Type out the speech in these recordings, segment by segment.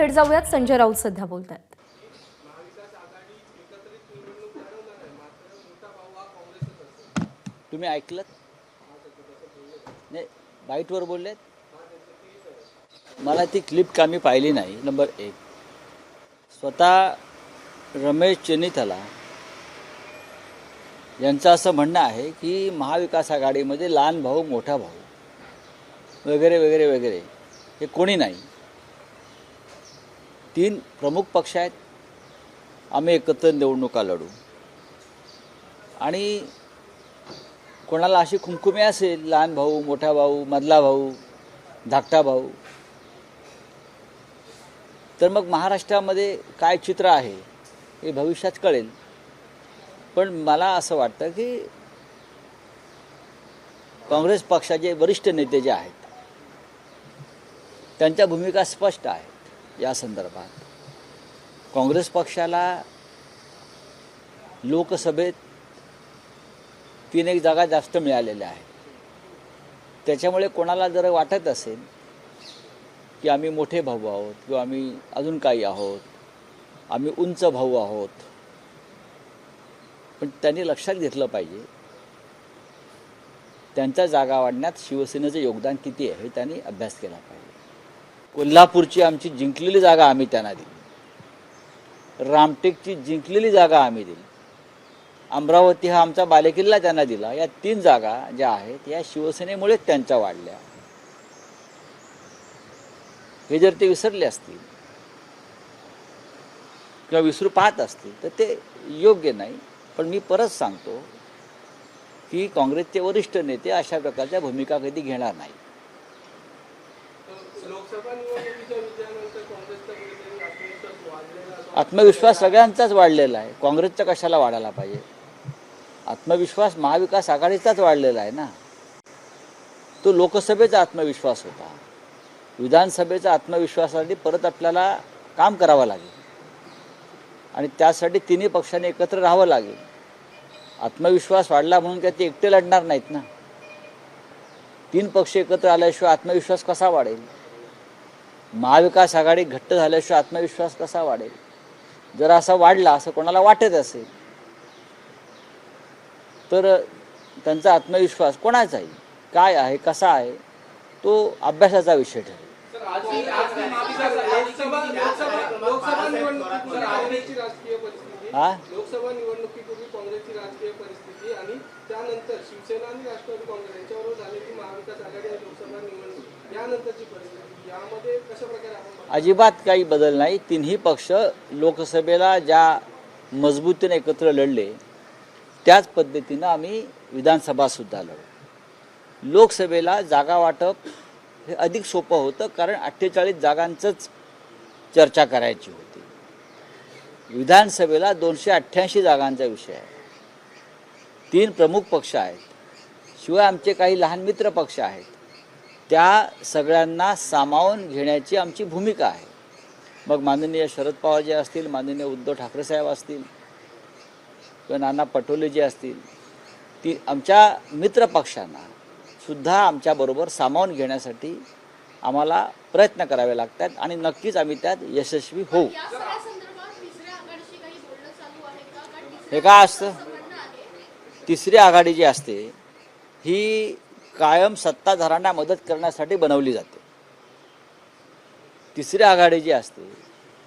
थेट जाऊयात. संजय राऊत सध्या बोलतायत. तुम्ही ऐकलत नाही, बाईटवर बोललेत. मला ती क्लिप का मी पाहिली नाही. नंबर एक, स्वतः रमेश चेन्नीथला यांचं असं म्हणणं आहे की महाविकास आघाडीमध्ये लहान भाऊ मोठा भाऊ वगैरे वगैरे वगैरे हे कोणी नाही. 3 प्रमुख पक्ष आहेत, आम्ही एकत्र निवडणुका लढू. आणि कोणाला अशी खुमखुमी असेल लहान भाऊ मोठा भाऊ मधला भाऊ धाकटा भाऊ, तर मग महाराष्ट्रामध्ये काय चित्र आहे हे भविष्यात कळेल. पण मला असं वाटतं की काँग्रेस पक्षाचे वरिष्ठ नेते जे आहेत त्यांच्या भूमिका स्पष्ट आहेत या संदर्भात. काँग्रेस पक्षाला लोकसभेत 3 जागा जास्त मिळालेल्या आहेत. त्याच्यामुळे कोणाला जर वाटत असेल की आम्ही मोठे भाऊ आहोत किंवा आम्ही अजून काही आहोत, आम्ही उंच भाऊ आहोत, पण त्यांनी लक्षात घेतलं पाहिजे त्यांच्या जागा वाढण्यात शिवसेनेचं योगदान किती आहे हे त्यांनी अभ्यास केला पाहिजे. कोल्हापूरची आमची जिंकलेली जागा आम्ही त्यांना दिली, रामटेकची जिंकलेली जागा आम्ही दिली, अमरावती हा आमचा बालेकिल्ला त्यांना दिला. या 3 जागा ज्या आहेत या शिवसेनेमुळेच त्यांच्या वाढल्या. हे जर ते विसरले असतील किंवा विसरू पाहत असतील तर ते योग्य नाही. पण मी परत सांगतो की काँग्रेसचे वरिष्ठ नेते अशा प्रकारच्या भूमिका कधी घेणार नाही. आत्मविश्वास सगळ्यांचाच वाढलेला आहे, काँग्रेसचा कशाला वाढायला पाहिजे. आत्मविश्वास महाविकास आघाडीचाच वाढलेला आहे ना. तो लोकसभेचा आत्मविश्वास होता. विधानसभेचा आत्मविश्वासासाठी परत आपल्याला काम करावं लागेल आणि त्यासाठी 3 पक्षांनी एकत्र राहावं लागेल. आत्मविश्वास वाढला म्हणून काय ते एकटे लढणार नाहीत ना. 3 पक्ष एकत्र आल्याशिवाय आत्मविश्वास कसा वाढेल. महाविकास आघाडी घट्ट झाल्याशिवाय आत्मविश्वास कसा वाढेल. जर असा वाढला असं कोणाला वाटत असेल तर त्यांचा आत्मविश्वास कोणाचा आहे, काय आहे, कसा आहे, तो अभ्यासाचा विषय ठरेल. लोकसभा निवडणुकीपूर्वी काँग्रेसची राजकीय परिस्थिती आणि त्यानंतर शिवसेना आणि राष्ट्रवादी काँग्रेस यांच्याबरोबर झालेली महाविकास आघाडी आणि लोकसभा निवडणूक यानंतरची परिस्थिती यामध्ये कशा प्रकारे आपण अजिबात काही बदल नाही. 3ही पक्ष लोकसभेला ज्या मजबूतीने एकत्र लढले त्याच पद्धतीनं आम्ही विधानसभासुद्धा लढू. लोकसभेला जागा वाटप हे अधिक सोपं होतं कारण 48 जागांचंच चर्चा करायची होती. विधानसभेला 288 जागांचा विषय आहे. 3 प्रमुख पक्ष आहेत, शिवाय आमचे काही लहान मित्र पक्ष आहेत. त्या सगळ्यांना सामावून घेण्याची आमची भूमिका आहे. मग माननीय शरद पवार जे असतील, माननीय उद्धव ठाकरे साहेब असतील किंवा नाना पटोले जे असतील, ती आमच्या मित्र पक्षांना सुद्धा आमच्याबरोबर सामावून घेण्यासाठी आम्हाला प्रयत्न करावे लागतात आणि नक्कीच आम्ही त्यात यशस्वी होऊ. हे काय असतं, 3री आघाडी जी असते ही कायम सत्ताधाऱ्यांना मदत करण्यासाठी बनवली जाते. 3री आघाडी जी असते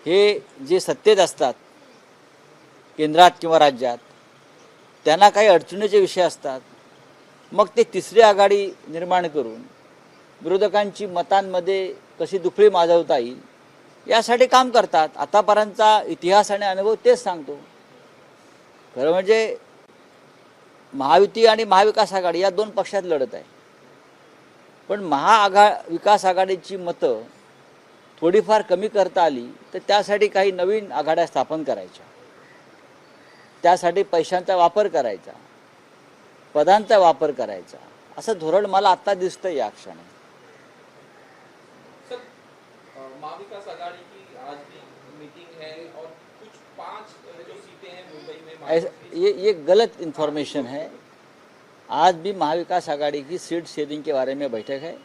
हे जे सत्तेत असतात केंद्रात किंवा राज्यात, त्यांना काही अडचणीचे विषय असतात. मग ते 3री आघाडी निर्माण करून विरोधकांची मतांमध्ये कशी दुफळी माजवता येईल यासाठी काम करतात. आतापर्यंतचा इतिहास आणि अनुभव तेच सांगतो. खरं म्हणजे महायुती आणि महाविकास आघाडी या 2 पक्षात लढत आहे. पण महाविकास आघाडीची मतं थोडीफार कमी करता आली तर त्यासाठी काही नवीन आघाड्या स्थापन करायच्या, त्यासाठी पैशांचा वापर करायचा, पदांचा वापर करायचा, असं धोरण मला आता दिसतं या क्षणी. महाविकास आघाडी की आज भी मीटिंग है और कुछ 5 जो सीटें हैं मुंबई में ये गलत इन्फॉर्मेशन है. आज भी महाविकास आघाड़ी की सीट शेयरिंग के बारे में बैठक है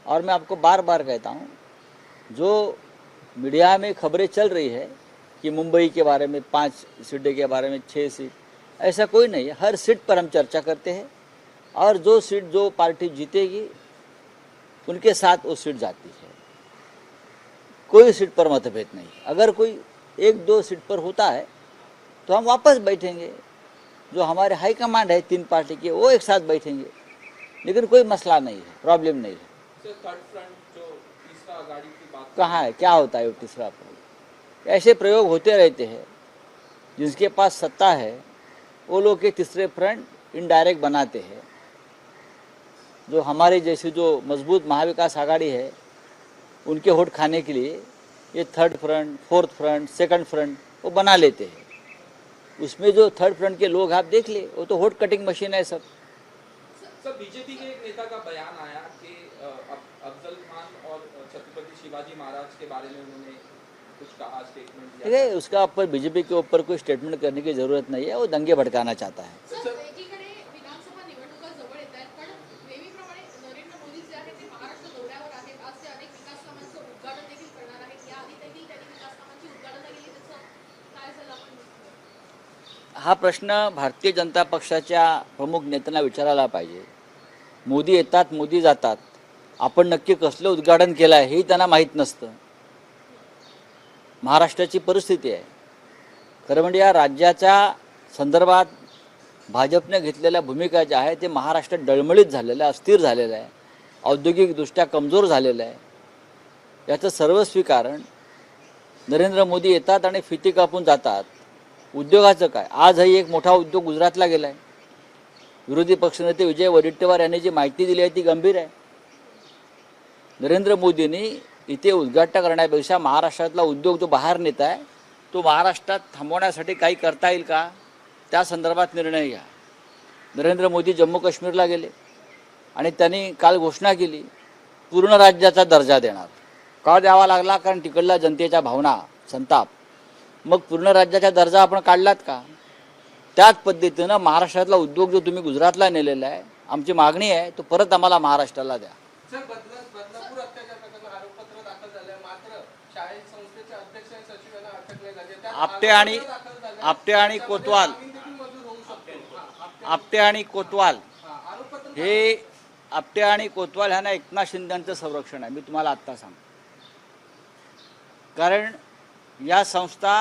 और मैं आपको बार बार कहता हूँ, जो मीडिया में खबरें चल रही है कि मुंबई के बारे में 5 सीटों के बारे में 6 सीट, ऐसा कोई नहीं है। हर सीट पर हम चर्चा करते हैं और जो सीट जो पार्टी जीतेगी उनके साथ वो सीट जाती है। कोई सीट पर मतभेद नहीं। अगर कोई 1-2 सीट पर होता है तो हम वापस बैठेंगे, जो हमारे हाई कमांड है 3 पार्टी के वो एक साथ बैठेंगे, लेकिन कोई मसला नहीं है, प्रॉब्लम नहीं है। थर्ड फ्रंट जो तीसरा आघाड़ी की बात कहाँ है, क्या होता है वो तीसरा प्रयोग? ऐसे प्रयोग होते रहते हैं। जिसके पास सत्ता है वो लोग के तीसरे फ्रंट इनडायरेक्ट बनाते हैं। जो हमारे जैसी जो मजबूत महाविकास आघाड़ी है उनके वोट खाने के लिए ये third front, fourth front, second front वो बना लेते हैं। उसमें जो थर्ड फ्रंट के लोग आप देख ले, वो तो वोट कटिंग मशीन है सब। सर, बीजेपी के एक नेता का बयान आया कि अफजल खान और छत्रपति शिवाजी महाराज के बारे में उन्होंने कुछ कहा, स्टेटमेंट दिया। देखिए, उसका ऊपर बीजेपी के ऊपर कोई स्टेटमेंट करने की जरूरत नहीं है, वो दंगे भड़काना चाहता है। सर, एकीकडे विधानसभा निवडणुका जवळ येत आहेत, पण नेहमीप्रमाणे नरेंद्र मोदी जे आहेत ते महाराष्ट्र दौऱ्यावर आहेत. आज ते अनेक विकास कामांचं उद्घाटन देखील करणार आहेत. याआधी देखील त्यांनी विकास कामांची उद्घाटनं केली, त्याचं काय झालं आपण बघतोय. हा प्रश्न भारतीय जनता पक्षाच्या प्रमुख नेत्यांना विचारायला पाहिजे। मोदी येतात, मोदी जातात, आपण नक्की कसलं उद्घाटन केलं आहे हेही त्यांना माहीत नसतं। महाराष्ट्राची परिस्थिती आहे, खरं म्हणजे या राज्याच्या संदर्भात भाजपने घेतलेल्या भूमिका ज्या आहे ते महाराष्ट्र डळमळीत झालेलं आहे, अस्थिर झालेलं आहे, औद्योगिकदृष्ट्या कमजोर झालेलं आहे। याचं सर्वस्वी कारण नरेंद्र मोदी येतात आणि फिती कापून जातात। उद्योगाचं काय? आजही एक मोठा उद्योग गुजरातला गेला आहे। विरोधी पक्षनेते विजय वडेट्टीवार यांनी जी माहिती दिली आहे ती गंभीर आहे। नरेंद्र मोदींनी इथे उद्घाटन करण्यापेक्षा महाराष्ट्रातला उद्योग जो बाहेर नेत आहे तो महाराष्ट्रात थांबवण्यासाठी काही करता येईल का, त्या संदर्भात निर्णय घ्या। नरेंद्र मोदी जम्मू काश्मीरला गेले आणि त्यांनी काल घोषणा केली पूर्ण राज्याचा दर्जा देणार। का द्यावा लागला? कारण तिकडल्या जनतेच्या भावना, संताप। मग पूर्ण राज्याचा दर्जा आपण काढलात का? त्याच पद्धतीनं महाराष्ट्रातला उद्योग जो तुम्ही गुजरातला नेलेला आहे, आमची मागणी आहे तो परत आम्हाला महाराष्ट्राला द्या। सर, बदलापूर अत्याचार प्रकरणात आरोपपत्र दाखल झाले, मात्र शाळेत संस्थेचे अध्यक्ष आणि सचिव यांना अटकले झाले। त्यात आपटे आरोपपत्र आणि कोतवाल, जामीन देखील मंजूर होऊ शकतो। आपटे आणि कोतवाल आरोपपत्र हे आपटे आणि कोतवाल ह्यांना एकनाथ शिंदेचं संरक्षण आहे। मी तुम्हाला आत्ता सांगतो, कारण या संस्था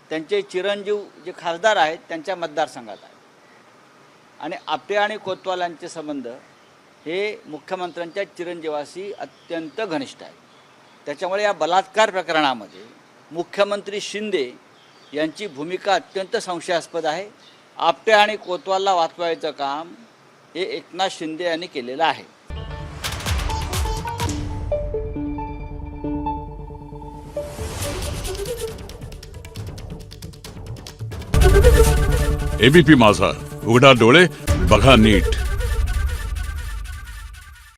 त्यांचे चिरंजीव जे खासदार आहेत त्यांच्या मतदारसंघात आहे आणि आपटे आणि कोतवाल यांचे संबंध हे मुख्यमंत्र्यांच्या चिरंजीवाशी अत्यंत घनिष्ठ आहे। त्याच्यामुळे या बलात्कार प्रकरणामध्ये मुख्यमंत्री शिंदे यांची भूमिका अत्यंत संशयास्पद आहे। आपटे आणि कोतवालला वाचवायचं काम हे एकनाथ शिंदे यांनी केलेलं आहे। एबीपी माझा, उघडा डोळे बघा नीट।